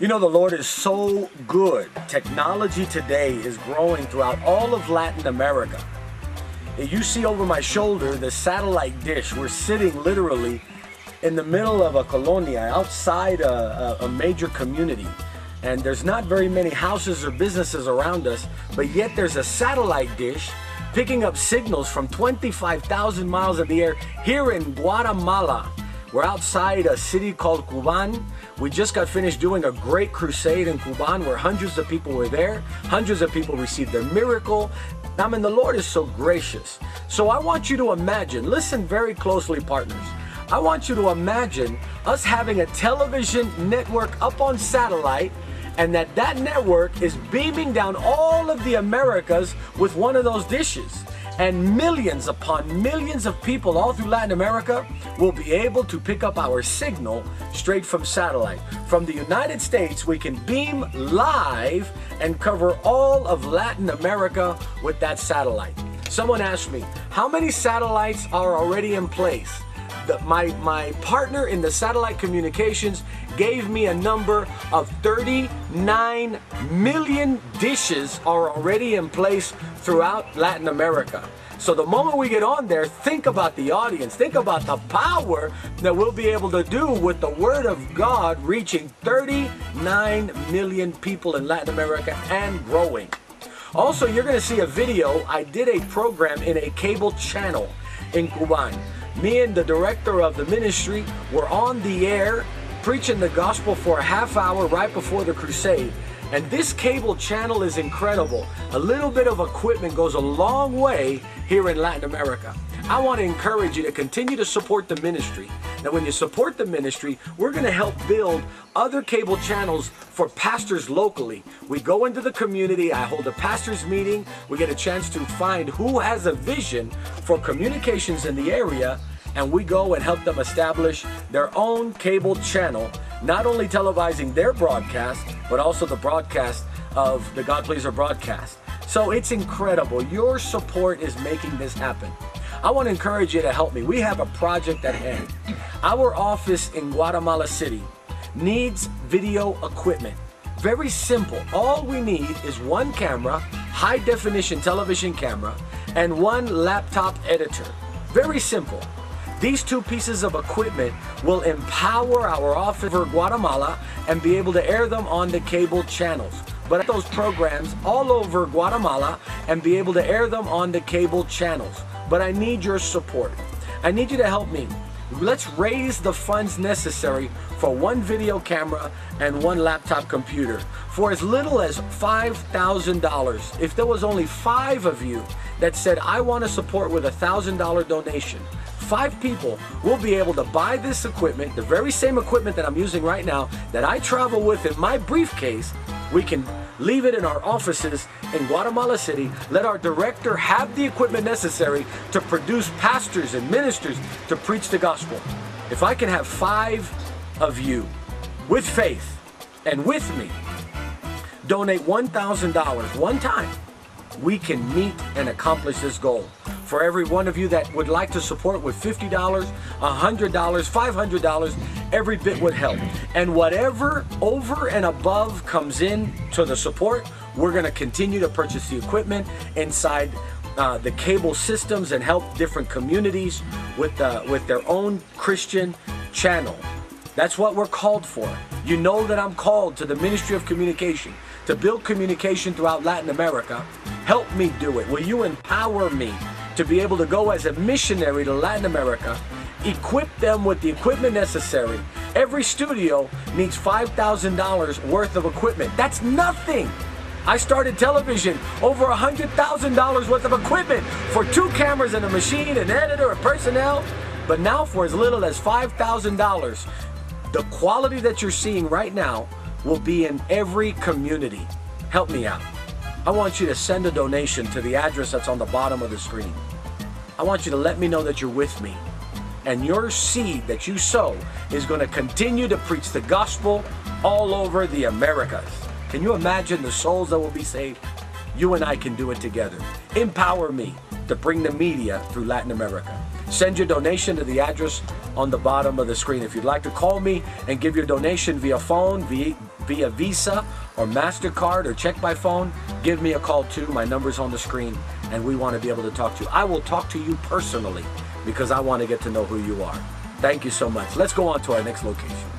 You know, the Lord is so good. Technology today is growing throughout all of Latin America. You see over my shoulder the satellite dish. We're sitting literally in the middle of a colonia, outside a major community. And there's not very many houses or businesses around us, but yet there's a satellite dish picking up signals from 25,000 miles in the air here in Guatemala. We're outside a city called Cuban. We just got finished doing a great crusade in Cuban where hundreds of people were there. Hundreds of people received their miracle. I mean, the Lord is so gracious. So I want you to imagine, listen very closely, partners. I want you to imagine us having a television network up on satellite, and that network is beaming down all of the Americas with one of those dishes. And millions upon millions of people all through Latin America will be able to pick up our signal straight from satellite. From the United States, we can beam live and cover all of Latin America with that satellite. Someone asked me, how many satellites are already in place? My partner in the satellite communications gave me a number of 39 million dishes are already in place throughout Latin America. So the moment we get on there, think about the audience, think about the power that we'll be able to do with the Word of God reaching 39 million people in Latin America and growing. Also, you're going to see a video. I did a program in a cable channel in Cuban. Me and the director of the ministry were on the air preaching the gospel for a half hour right before the crusade. And this cable channel is incredible. A little bit of equipment goes a long way here in Latin America. I want to encourage you to continue to support the ministry. Now, when you support the ministry, we're going to help build other cable channels for pastors locally. We go into the community, I hold a pastor's meeting, we get a chance to find who has a vision for communications in the area, and we go and help them establish their own cable channel, not only televising their broadcast, but also the broadcast of the God Pleaser broadcast. So it's incredible. Your support is making this happen. I want to encourage you to help me. We have a project at hand. Our office in Guatemala City needs video equipment. Very simple. All we need is one camera, high definition television camera, and one laptop editor. Very simple. These two pieces of equipment will empower our office for Guatemala and be able to air them on the cable channels. But those programs all over Guatemala and be able to air them on the cable channels. But I need your support. I need you to help me. Let's raise the funds necessary for one video camera and one laptop computer for as little as $5,000. If there was only 5 of you that said, I want to support with a $1,000 donation, 5 people will be able to buy this equipment, the very same equipment that I'm using right now, that I travel with in my briefcase. We can leave it in our offices in Guatemala City. Let our director have the equipment necessary to produce pastors and ministers to preach the gospel. If I can have 5 of you with faith and with me donate $1,000 one time, we can meet and accomplish this goal. For every one of you that would like to support with $50, $100, $500, every bit would help. And whatever over and above comes in to the support, we're going to continue to purchase the equipment inside the cable systems and help different communities with their own Christian channel. That's what we're called for. You know that I'm called to the ministry of communication, to build communication throughout Latin America. Help me do it. Will you empower me to be able to go as a missionary to Latin America, equip them with the equipment necessary? Every studio needs $5,000 worth of equipment. That's nothing. I started television, over $100,000 worth of equipment for 2 cameras and a machine, an editor, a personnel. But now for as little as $5,000, the quality that you're seeing right now will be in every community. Help me out. I want you to send a donation to the address that's on the bottom of the screen. I want you to let me know that you're with me. And your seed that you sow is going to continue to preach the gospel all over the Americas. Can you imagine the souls that will be saved? You and I can do it together. Empower me to bring the media through Latin America. Send your donation to the address on the bottom of the screen. If you'd like to call me and give your donation via phone, via Visa or MasterCard or check by phone, give me a call too. My number's on the screen, and we want to be able to talk to you. I will talk to you personally because I want to get to know who you are. Thank you so much. Let's go on to our next location.